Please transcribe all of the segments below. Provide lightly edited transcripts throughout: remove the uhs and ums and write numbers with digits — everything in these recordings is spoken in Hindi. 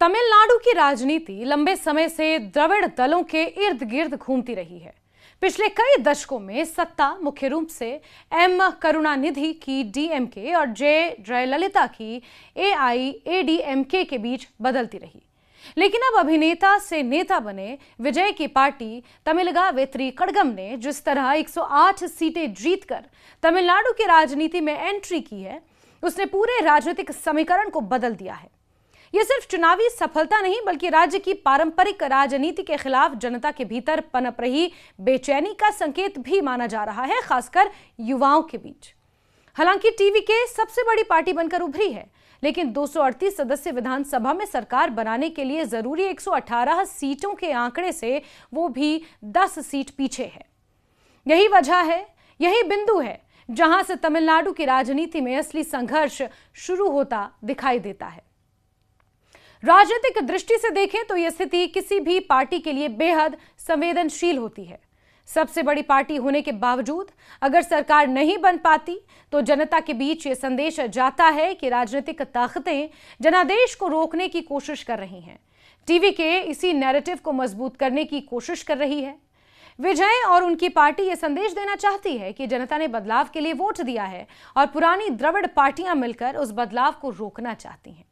तमिलनाडु की राजनीति लंबे समय से द्रविड़ दलों के इर्द गिर्द घूमती रही है। पिछले कई दशकों में सत्ता मुख्य रूप से एम करुणानिधि की डीएमके और जे जयललिता की एआईएडीएमके के बीच बदलती रही। लेकिन अब अभिनेता से नेता बने विजय की पार्टी तमिलगा वेत्री कड़गम ने जिस तरह 108 सीटें जीतकर तमिलनाडु की राजनीति में एंट्री की है, उसने पूरे राजनीतिक समीकरण को बदल दिया है। यह सिर्फ चुनावी सफलता नहीं, बल्कि राज्य की पारंपरिक राजनीति के खिलाफ जनता के भीतर पनप रही बेचैनी का संकेत भी माना जा रहा है, खासकर युवाओं के बीच। हालांकि टीवीके सबसे बड़ी पार्टी बनकर उभरी है, लेकिन 238 सदस्य विधानसभा में सरकार बनाने के लिए जरूरी 118 सीटों के आंकड़े से वो भी 10 सीट पीछे है। यही वजह है, यही बिंदु है जहां से तमिलनाडु की राजनीति में असली संघर्ष शुरू होता दिखाई देता है। राजनीतिक दृष्टि से देखें तो यह स्थिति किसी भी पार्टी के लिए बेहद संवेदनशील होती है। सबसे बड़ी पार्टी होने के बावजूद अगर सरकार नहीं बन पाती तो जनता के बीच ये संदेश जाता है कि राजनीतिक ताकतें जनादेश को रोकने की कोशिश कर रही हैं। टीवीके इसी नैरेटिव को मजबूत करने की कोशिश कर रही है। विजय और उनकी पार्टी ये संदेश देना चाहती है कि जनता ने बदलाव के लिए वोट दिया है और पुरानी द्रविड़ पार्टियां मिलकर उस बदलाव को रोकना चाहती हैं।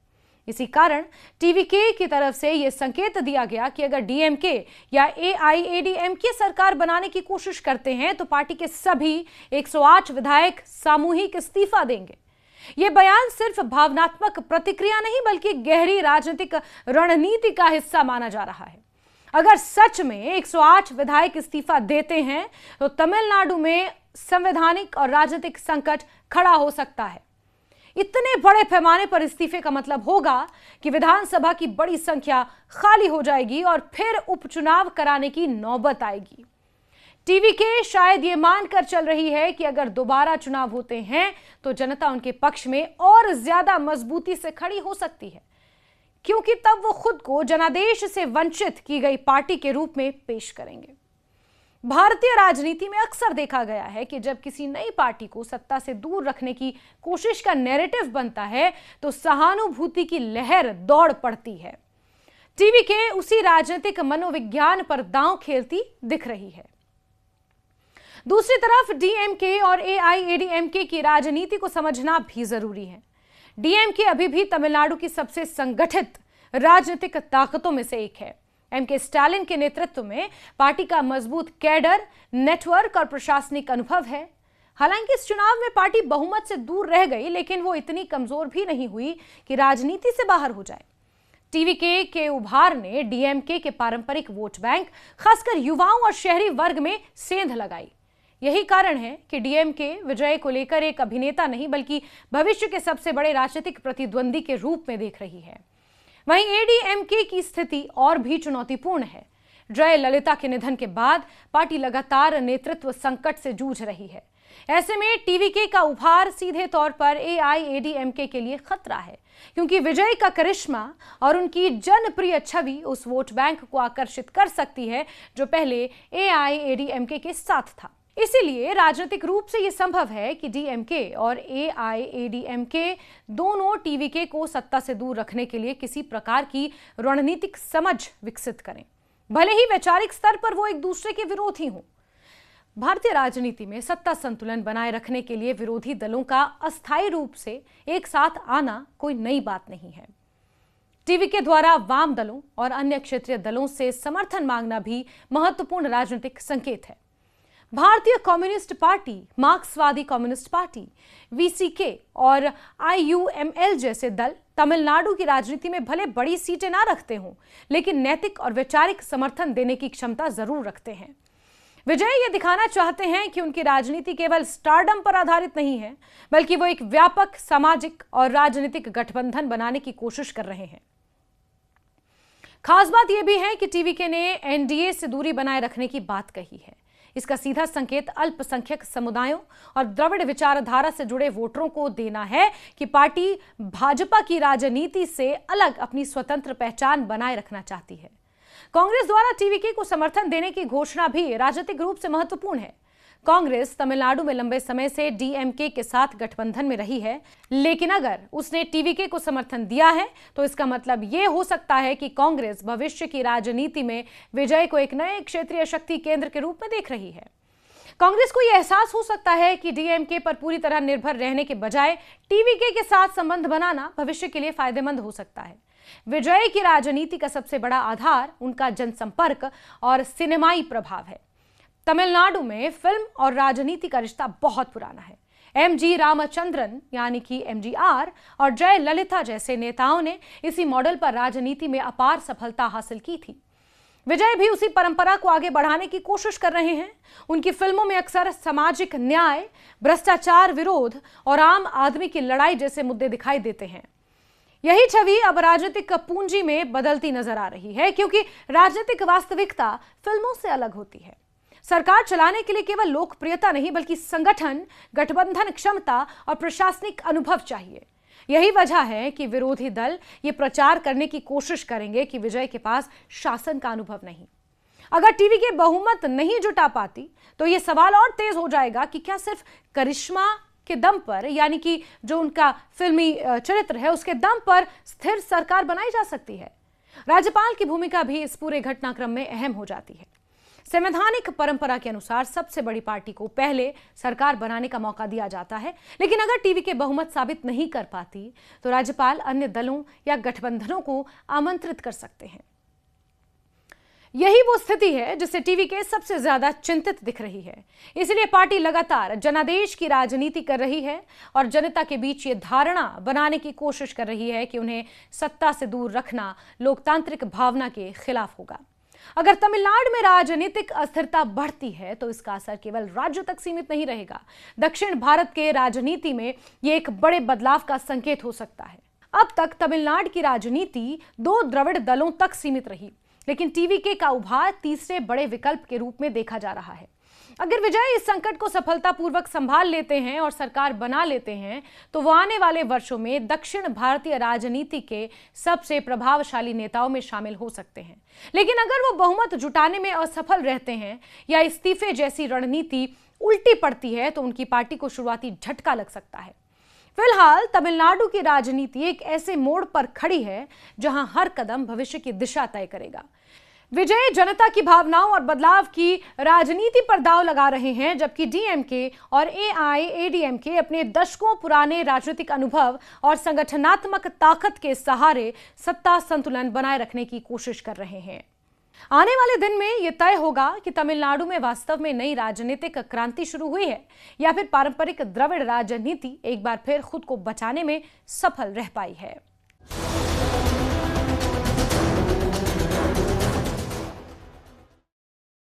इसी कारण टीवीके की तरफ से यह संकेत दिया गया कि अगर डीएमके या एआईएडीएमके सरकार बनाने की कोशिश करते हैं तो पार्टी के सभी 108 विधायक सामूहिक इस्तीफा देंगे। यह बयान सिर्फ भावनात्मक प्रतिक्रिया नहीं, बल्कि गहरी राजनीतिक रणनीति का हिस्सा माना जा रहा है। अगर सच में 108 विधायक इस्तीफा देते हैं तो तमिलनाडु में संवैधानिक और राजनीतिक संकट खड़ा हो सकता है। इतने बड़े पैमाने पर इस्तीफे का मतलब होगा कि विधानसभा की बड़ी संख्या खाली हो जाएगी और फिर उपचुनाव कराने की नौबत आएगी। टीवीके शायद ये मानकर चल रही है कि अगर दोबारा चुनाव होते हैं तो जनता उनके पक्ष में और ज्यादा मजबूती से खड़ी हो सकती है, क्योंकि तब वो खुद को जनादेश से वंचित की गई पार्टी के रूप में पेश करेंगे। भारतीय राजनीति में अक्सर देखा गया है कि जब किसी नई पार्टी को सत्ता से दूर रखने की कोशिश का नैरेटिव बनता है तो सहानुभूति की लहर दौड़ पड़ती है। टीवीके उसी राजनीतिक मनोविज्ञान पर दांव खेलती दिख रही है। दूसरी तरफ डीएमके और एआईएडीएमके की राजनीति को समझना भी जरूरी है। डीएमके अभी भी तमिलनाडु की सबसे संगठित राजनीतिक ताकतों में से एक है। एमके स्टालिन के नेतृत्व में पार्टी का मजबूत कैडर, नेटवर्क और प्रशासनिक अनुभव है। हालांकि इस चुनाव में पार्टी बहुमत से दूर रह गई, लेकिन वो इतनी कमजोर भी नहीं हुई कि राजनीति से बाहर हो जाए। टीवीके के उभार ने डीएमके के पारंपरिक वोट बैंक, खासकर युवाओं और शहरी वर्ग में सेंध लगाई। यही कारण है कि डीएमके विजय को लेकर एक अभिनेता नहीं, बल्कि भविष्य के सबसे बड़े राजनीतिक प्रतिद्वंदी के रूप में देख रही है। वहीं एडीएमके की स्थिति और भी चुनौतीपूर्ण है। जयललिता के निधन के बाद पार्टी लगातार नेतृत्व संकट से जूझ रही है। ऐसे में टीवीके का उभार सीधे तौर पर एआईएडीएमके के लिए खतरा है, क्योंकि विजय का करिश्मा और उनकी जनप्रिय छवि उस वोट बैंक को आकर्षित कर सकती है जो पहले एआईएडीएमके के साथ था। इसीलिए राजनीतिक रूप से यह संभव है कि डीएमके और एआईएडीएमके दोनों टीवीके को सत्ता से दूर रखने के लिए किसी प्रकार की रणनीतिक समझ विकसित करें, भले ही वैचारिक स्तर पर वो एक दूसरे के विरोधी हों। भारतीय राजनीति में सत्ता संतुलन बनाए रखने के लिए विरोधी दलों का अस्थायी रूप से एक साथ आना कोई नई बात नहीं है। टीवीके द्वारा वाम दलों और अन्य क्षेत्रीय दलों से समर्थन मांगना भी महत्वपूर्ण राजनीतिक संकेत है। भारतीय कम्युनिस्ट पार्टी, मार्क्सवादी कम्युनिस्ट पार्टी, वीसीके और आईयूएमएल जैसे दल तमिलनाडु की राजनीति में भले बड़ी सीटें ना रखते हों, लेकिन नैतिक और वैचारिक समर्थन देने की क्षमता जरूर रखते हैं। विजय ये दिखाना चाहते हैं कि उनकी राजनीति केवल स्टारडम पर आधारित नहीं है, बल्कि वो एक व्यापक सामाजिक और राजनीतिक गठबंधन बनाने की कोशिश कर रहे हैं। खास बात यह भी है कि टीवीके ने एनडीए से दूरी बनाए रखने की बात कही है। इसका सीधा संकेत अल्पसंख्यक समुदायों और द्रविड़ विचारधारा से जुड़े वोटरों को देना है कि पार्टी भाजपा की राजनीति से अलग अपनी स्वतंत्र पहचान बनाए रखना चाहती है। कांग्रेस द्वारा टीवीके को समर्थन देने की घोषणा भी राजनीतिक रूप से महत्वपूर्ण है। कांग्रेस तमिलनाडु में लंबे समय से डीएमके के साथ गठबंधन में रही है, लेकिन अगर उसने टीवीके को समर्थन दिया है तो इसका मतलब यह हो सकता है कि कांग्रेस भविष्य की राजनीति में विजय को एक नए क्षेत्रीय शक्ति केंद्र के रूप में देख रही है। कांग्रेस को यह एहसास हो सकता है कि डीएमके पर पूरी तरह निर्भर रहने के बजाय टीवीके के साथ संबंध बनाना भविष्य के लिए फायदेमंद हो सकता है। विजय की राजनीति का सबसे बड़ा आधार उनका जनसंपर्क और सिनेमाई प्रभाव है। तमिलनाडु में फिल्म और राजनीति का रिश्ता बहुत पुराना है। एमजी रामचंद्रन यानी कि एमजीआर और जयललिता जैसे नेताओं ने इसी मॉडल पर राजनीति में अपार सफलता हासिल की थी। विजय भी उसी परंपरा को आगे बढ़ाने की कोशिश कर रहे हैं। उनकी फिल्मों में अक्सर सामाजिक न्याय, भ्रष्टाचार विरोध और आम आदमी की लड़ाई जैसे मुद्दे दिखाई देते हैं। यही छवि अब राजनीतिक पूंजी में बदलती नजर आ रही है, क्योंकि राजनीतिक वास्तविकता फिल्मों से अलग होती है। सरकार चलाने के लिए केवल लोकप्रियता नहीं बल्कि संगठन, गठबंधन क्षमता और प्रशासनिक अनुभव चाहिए। यही वजह है कि विरोधी दल ये प्रचार करने की कोशिश करेंगे कि विजय के पास शासन का अनुभव नहीं। अगर टीवीके बहुमत नहीं जुटा पाती तो ये सवाल और तेज हो जाएगा कि क्या सिर्फ करिश्मा के दम पर, यानी कि जो उनका फिल्मी चरित्र है उसके दम पर स्थिर सरकार बनाई जा सकती है। राज्यपाल की भूमिका भी इस पूरे घटनाक्रम में अहम हो जाती है। संवैधानिक परंपरा के अनुसार सबसे बड़ी पार्टी को पहले सरकार बनाने का मौका दिया जाता है, लेकिन अगर टीवीके बहुमत साबित नहीं कर पाती तो राज्यपाल अन्य दलों या गठबंधनों को आमंत्रित कर सकते हैं। यही वो स्थिति है जिससे टीवीके सबसे ज्यादा चिंतित दिख रही है। इसलिए पार्टी लगातार जनादेश की राजनीति कर रही है और जनता के बीच ये धारणा बनाने की कोशिश कर रही है कि उन्हें सत्ता से दूर रखना लोकतांत्रिक भावना के खिलाफ होगा। अगर तमिलनाडु में राजनीतिक अस्थिरता बढ़ती है तो इसका असर केवल राज्यों तक सीमित नहीं रहेगा। दक्षिण भारत के राजनीति में यह एक बड़े बदलाव का संकेत हो सकता है। अब तक तमिलनाडु की राजनीति 2 द्रविड़ दलों तक सीमित रही, लेकिन टीवीके का उभार तीसरे बड़े विकल्प के रूप में देखा जा रहा है। अगर विजय इस संकट को सफलतापूर्वक संभाल लेते हैं और सरकार बना लेते हैं तो वो आने वाले वर्षों में दक्षिण भारतीय राजनीति के सबसे प्रभावशाली नेताओं में शामिल हो सकते हैं। लेकिन अगर वो बहुमत जुटाने में असफल रहते हैं या इस्तीफे जैसी रणनीति उल्टी पड़ती है तो उनकी पार्टी को शुरुआती झटका लग सकता है। फिलहाल तमिलनाडु की राजनीति एक ऐसे मोड़ पर खड़ी है जहां हर कदम भविष्य की दिशा तय करेगा। विजय जनता की भावनाओं और बदलाव की राजनीति पर दांव लगा रहे हैं, जबकि डीएमके और एआईएडीएमके अपने दशकों पुराने राजनीतिक अनुभव और संगठनात्मक ताकत के सहारे सत्ता संतुलन बनाए रखने की कोशिश कर रहे हैं। आने वाले दिन में यह तय होगा कि तमिलनाडु में वास्तव में नई राजनीतिक क्रांति शुरू हुई है या फिर पारंपरिक द्रविड़ राजनीति एक बार फिर खुद को बचाने में सफल रह पाई है।